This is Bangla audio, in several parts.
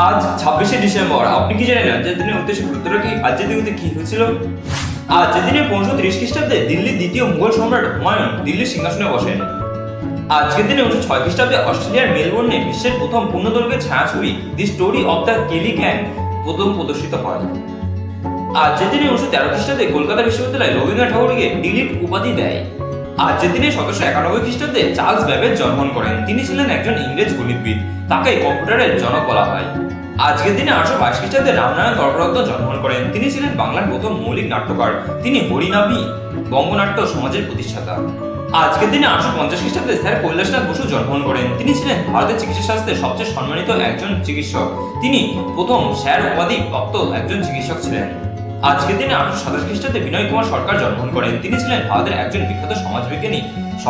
আজ 26শে ডিসেম্বর। আপনি কি জানেন আজকের দিনের উদ্দেশ্য গুরুত্বটা কি? আজকের দিনে কি হয়েছিল? আজকের দিনে 1530 খ্রিস্টাব্দে দিল্লির দ্বিতীয় মুঘল সম্রাট হুমায়ুন দিল্লির সিংহাসনে বসেন। আজকের দিনে 1906 খ্রিস্টাব্দে অস্ট্রেলিয়ার মেলবোর্নে বিশ্বের প্রথম পূর্ণদৈর্ঘ্যের ছায়াছবি the story of the Kelly gang প্রথম প্রদর্শিত হয়। আজকের দিনে 1913 খ্রিস্টাব্দে কলকাতা বিশ্ববিদ্যালয় রবীন্দ্রনাথ ঠাকুরকে ডিলিট উপাধি দেয়। আজকের দিনে 1791 খ্রিস্টাব্দে চার্লস ব্যাবেজ জন্মগ্রহণ করেন। তিনি ছিলেন একজন ইংরেজ গণিতবিদ। তাকে কম্পিউটারের জনক বলা হয়। আজকের দিনে 822 খ্রিস্টাব্দে রামনারায়ণ তর্করত্ন জন্মগ্রহণ করেন। তিনি ছিলেন বাংলার প্রথম মৌলিক নাট্যকার। তিনি হরিনাভি বঙ্গনাট্য সমাজের প্রতিষ্ঠাতা। আজকের দিনে 850 খ্রিস্টাব্দে স্যার কৈলাসনাথ বসু জন্মগ্রহণ করেন। তিনি ছিলেন ভারতের চিকিৎসা শাস্ত্রে সবচেয়ে সম্মানিত একজন চিকিৎসক। তিনি প্রথম স্যার উপাধি প্রাপ্ত একজন চিকিৎসক ছিলেন। আজকের দিনে 827 খ্রিস্টাব্দে বিনয় কুমার সরকার জন্মগ্রহণ করেন। তিনি ছিলেন ভারতের একজন বিখ্যাত সমাজবিজ্ঞানী,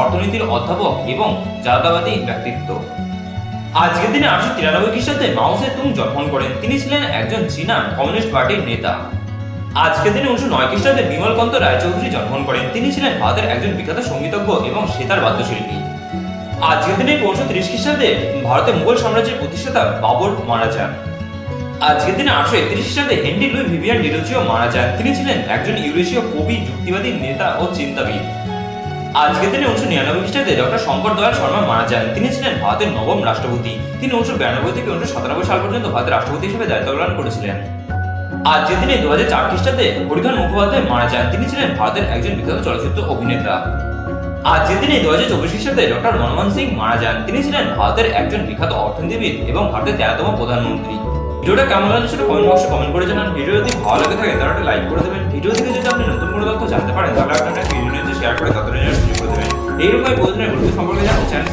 অর্থনীতির অধ্যাপক এবং জাতীয়তাবাদী ব্যক্তিত্ব। আজকের দিনে 893 খ্রিস্টাব্দে মাও সে তুং জন্মগ্রহণ করেন। তিনি ছিলেন একজন চীনা কমিউনিস্ট পার্টির নেতা। আজকের দিনে 1909 খ্রিস্টাব্দে বিমলকান্ত রায়চৌধুরী জন্মগ্রহণ করেন। তিনি ছিলেন ভারতের একজন বিখ্যাত সঙ্গীতজ্ঞ এবং সেতার বাদ্যশিল্পী। আজকের দিনে 1530 খ্রিস্টাব্দে ভারতের মুঘল সাম্রাজ্যের প্রতিষ্ঠাতা বাবর মারা যান। আজকের দিনে 831 খ্রিস্টাব্দে হেনরি লুই ভিভিয়ান ডিরোজিও মারা যান। তিনি ছিলেন একজন ইউরেশীয় কবি, যুক্তিবাদী নেতা ও চিন্তাবিদ। আজকের দিনে 1999 খ্রিস্টাব্দে ডক্টর শঙ্কর দয়াল শর্মা মারা যান। তিনি ছিলেন ভারতের নবম রাষ্ট্রপতি। তিনি 1992 থেকে 1997 সাল পর্যন্ত ভারতের রাষ্ট্রপতি হিসেবে দায়িত্ব পালন করেছিলেন। আজকের দিনে 2004 খ্রিস্টাব্দে হরিধন মুখোপাধ্যায় মারা যান। তিনি ছিলেন ভারতের একজন বিখ্যাত চলচ্চিত্র অভিনেতা। আজকের দিনে 2024 খ্রিস্টাব্দে ডক্টর মনমোহন সিং মারা যান। তিনি ছিলেন ভারতের একজন বিখ্যাত অর্থনীতিবিদ এবং ভারতের 13তম প্রধানমন্ত্রী। ভিডিওটা কেমন লাগলো সেটা কমেন্ট বক্সে কমেন্ট করে জানান। ভিডিও যদি ভালো লাগে থাকে তাহলে একটা লাইক করে দেবেন। ভিডিও থেকে যদি আপনি নতুন কোনো তথ্য জানতে পারেন তাহলে আপনারা ভিডিও নিচে শেয়ার করে ততটা সুযোগ করে দেবেন। এইরকম প্রয়োজনীয় গুরুত্ব সম্পর্কে জানতে চ্যানেল